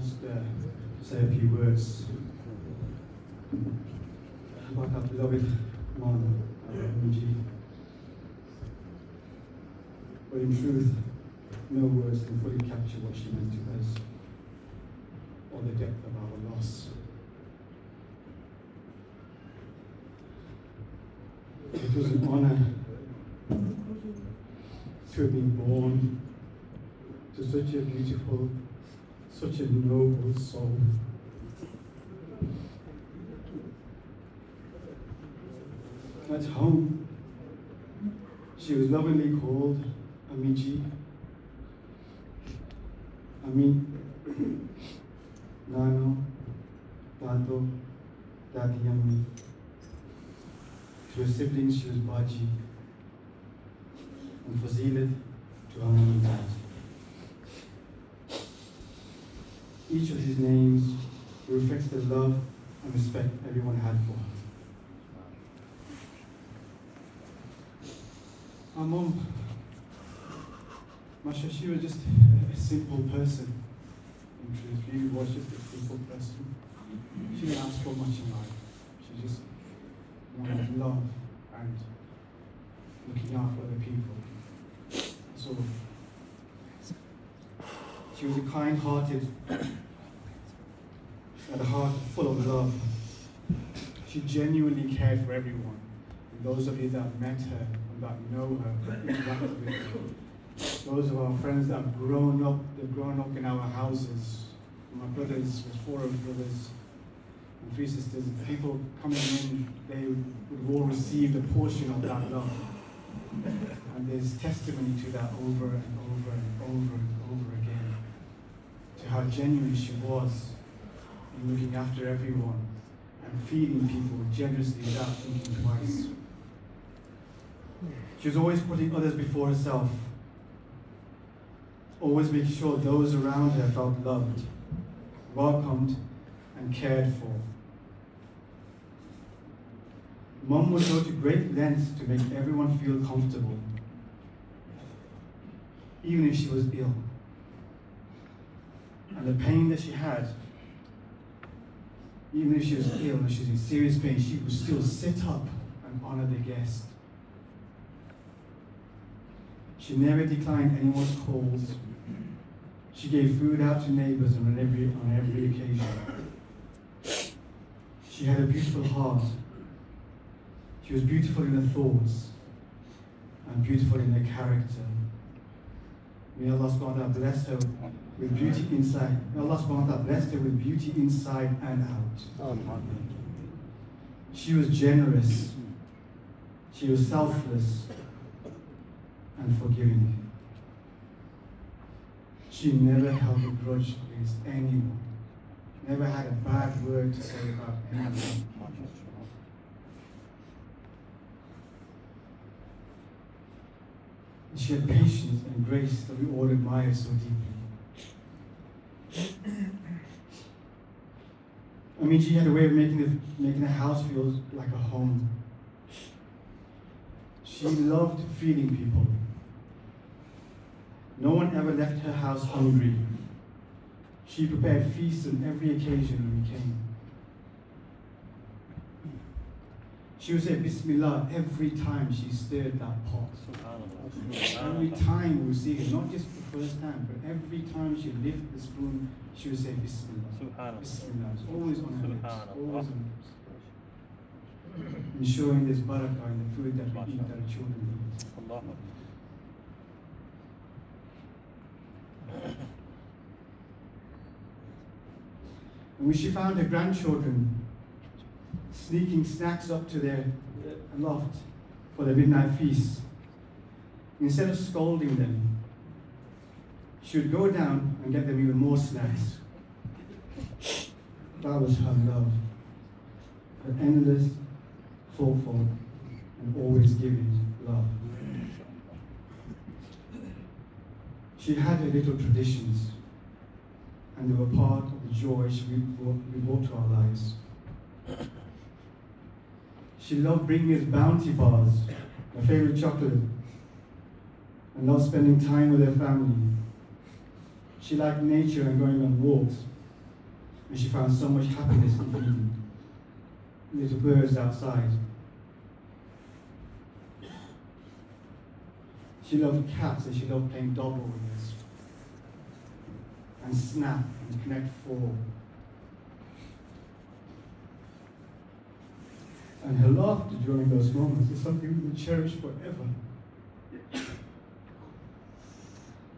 just say a few words about our beloved mom, Muji. But in truth, no words can fully capture what she meant to us, or the depth of our loss. It was an honor to have been born to such a beautiful, such a noble soul. At home, she was lovingly called Amiji, Ami, Nano, Tato, Dadi Yami. To her siblings, she was Baji, and Fazeelat to her mom and dad. Each of these names reflects the love and respect everyone had for her. Our mom, Masha, she was just a simple person. In truth, she was just a simple person. She didn't ask for much in life. She just wanted love and looking out for other people. So she was a kind-hearted, had a heart full of love. She genuinely cared for everyone. And those of you that met her and that know her, that interacted with her, those of our friends that have grown up in our houses. My brothers, there's 4 of brothers and 3 sisters. People coming in, they would have all received a portion of that love. And there's testimony to that over and over and over and over again, to how genuine she was in looking after everyone and feeding people generously without thinking twice. She was always putting others before herself, always making sure those around her felt loved, welcomed, and cared for. Mom would go to great lengths to make everyone feel comfortable, even if she was ill. And the pain that she had, even if she was ill and she was in serious pain, she would still sit up and honor the guest. She never declined anyone's calls. She gave food out to neighbors on every occasion. She had a beautiful heart. She was beautiful in her thoughts and beautiful in her character. May Allah subhanahu wa ta'ala bless her with beauty inside. May Allah subhanahu wa ta'ala bless her with beauty inside and out. She was generous. She was selfless and forgiving. She never held a grudge against anyone. Never had a bad word to say about anyone. She had patience and grace that we all admire so deeply. I mean, she had a way of making the house feel like a home. She loved feeding people. No one ever left her house hungry. She prepared feasts on every occasion when we came. She would say Bismillah every time she stirred that pot. Every time we would see her, not just the first time, but every time she would lift the spoon, she would say Bismillah. Bismillah. It's always on her lips. Always on her lips. Ensuring there's barakah in the food that we eat, that our children eat. And when she found her grandchildren sneaking snacks up to their loft for the midnight feast, instead of scolding them, she would go down and get them even more snacks. That was her love. Her endless, thoughtful, and always giving love. She had her little traditions, and they were part of the joy we brought to our lives. She loved bringing us bounty bars, her favorite chocolate, and loved spending time with her family. She liked nature and going on walks, And she found so much happiness in feeding little birds outside. She loved cats and she loved playing double with us. And snap and connect four. And her laughter during those moments is something we will cherish forever.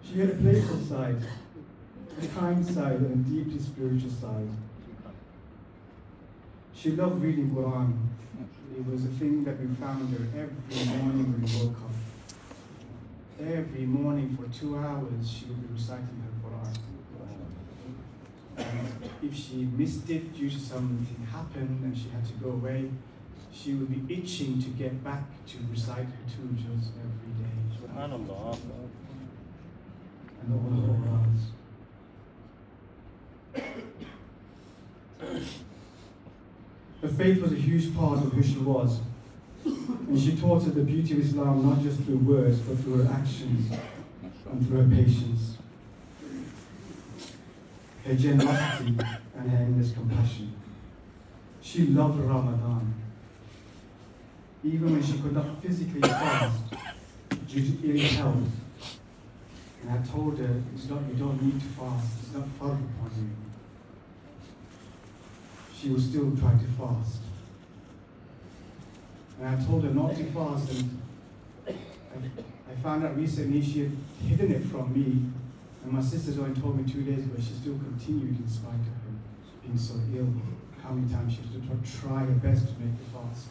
She had a playful side, a kind side, and a deeply spiritual side. She loved reading Quran. It was a thing that we found her every morning when we woke up. Every morning for 2 hours, she would be reciting her Quran. And if she missed it due to something happened and she had to go away, she would be itching to get back to recite her tujas every day. Subhanallah. And all the Qurans. Her faith was a huge part of who she was. And she taught us the beauty of Islam not just through words, but through her actions and through her patience, her generosity, and her endless compassion. She loved Ramadan. Even when she could not physically fast due to ill health. And I told her, you don't need to fast, it's not fard upon you. She would still try to fast. And I told her not to fast, and I found out recently she had hidden it from me, and my sister's only told me 2 days ago she still continued in spite of her being so ill. How many times she used to try her best to make the fast.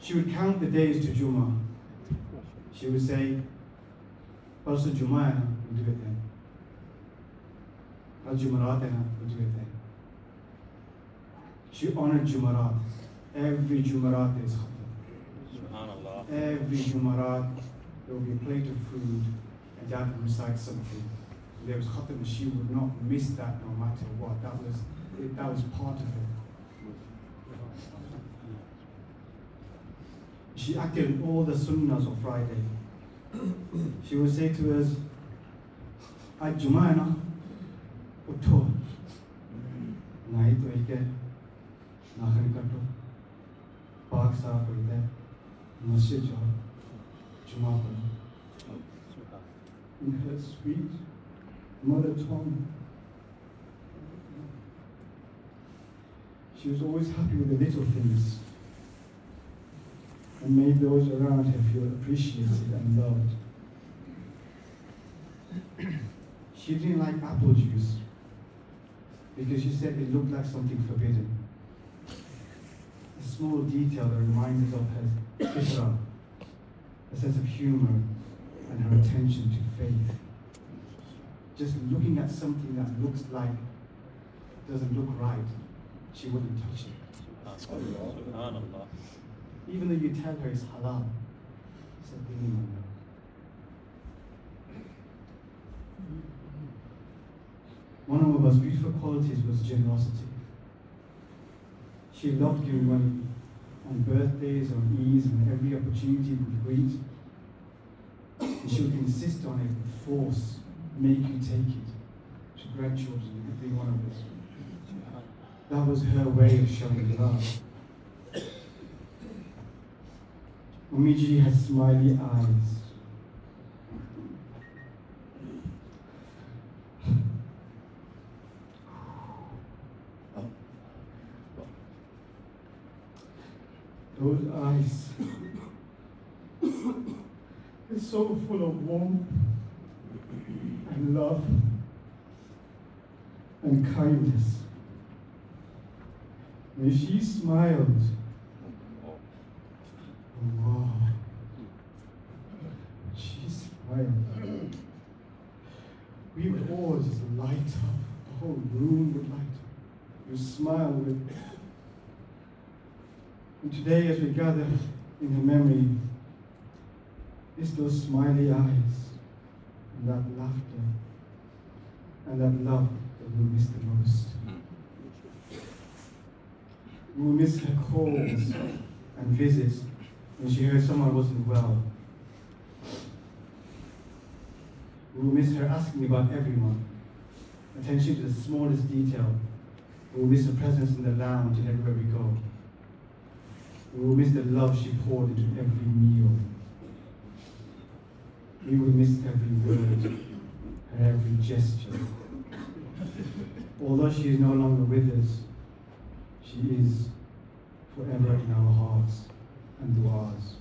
She would count the days to Jummah. She would say, also Jummah, we'll do it then. Al Jummarat, we'll do it then. She honored Jummarat. Every Jummarat is Khatam. Every Jummarat, there will be a plate of food, and Dad would recite something. There was Khatam, she would not miss that no matter what. That was part of it. She acted in all the sunnahs of Friday. She would say to us, Aj Jummah na, utho. Nahi to ike, nakhani kato. Paak saaf hoite, masjid jao, Jummah padho. In her sweet mother tongue. She was always happy with the little things and made those around her feel appreciated and loved. She didn't like apple juice because she said it looked like something forbidden. A small detail that reminds us of her fitra, a sense of humor, and her attention to faith. Just looking at something that looks like doesn't look right, she wouldn't touch it. Subhanallah. Even though you tell her it's halal, it's a thing. One of her most beautiful qualities was generosity. She loved giving money on birthdays, on Eid, and every opportunity would greet. And she would insist on it with force, make you take it, to grandchildren, every one of us. That was her way of showing love. Umiji had smiley eyes. Those eyes are so full of warmth and love and kindness. When she smiled, wow, she smiled. We would all just light up. The whole room would light up. You smile with. And today, as we gather in her memory, it's those smiley eyes and that laughter and that love that we'll miss the most. We will miss her calls and visits when she heard someone wasn't well. We will miss her asking about everyone. attention to the smallest detail. We will miss her presence in the lounge and everywhere we go. We will miss the love she poured into every meal. We will miss every word, her every gesture. Although she is no longer with us, she is forever in our hearts and du'as.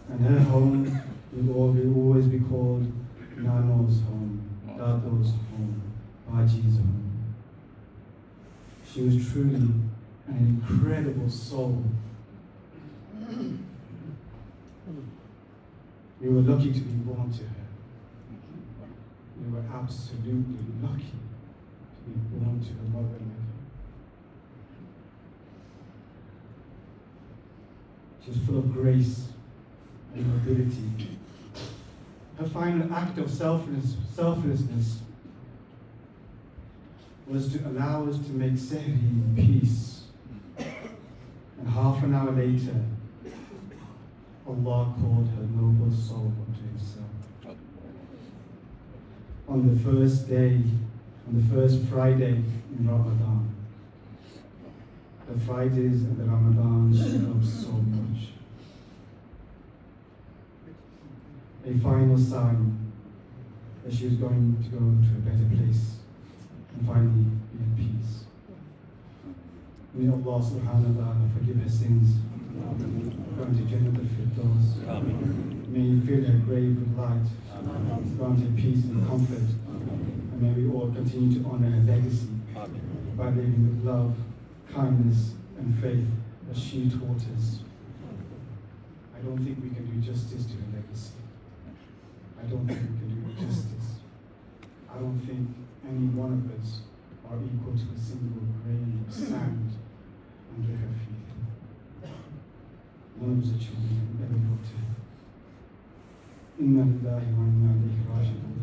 And her home will always be called Nano's home, Dado's home, Baji's home. She was truly an incredible soul. We were lucky to be born to her. We were absolutely lucky to be born to a mother like her. She was full of grace and nobility. Her final act of selflessness was to allow us to make sehri in peace. And half an hour later, Allah called her noble soul unto himself. On the first day, on the first Friday in Ramadan, the Fridays and the Ramadan she loved so much. A final sign that she was going to go to a better place and finally be at peace. May Allah subhanahu wa ta'ala forgive her sins. Grant her Jannat al-Firdaus. May He fill her grave with light. Grant her peace and comfort. And may we all continue to honor her legacy by living with love, kindness, and faith as she taught us. I don't think we can do justice to her legacy. I don't think we can do her justice. I don't think any one of us are equal to a single grain of sand under her feet. None of us are children ever got to. Inna lillahi wa inna ilayhi raji'un.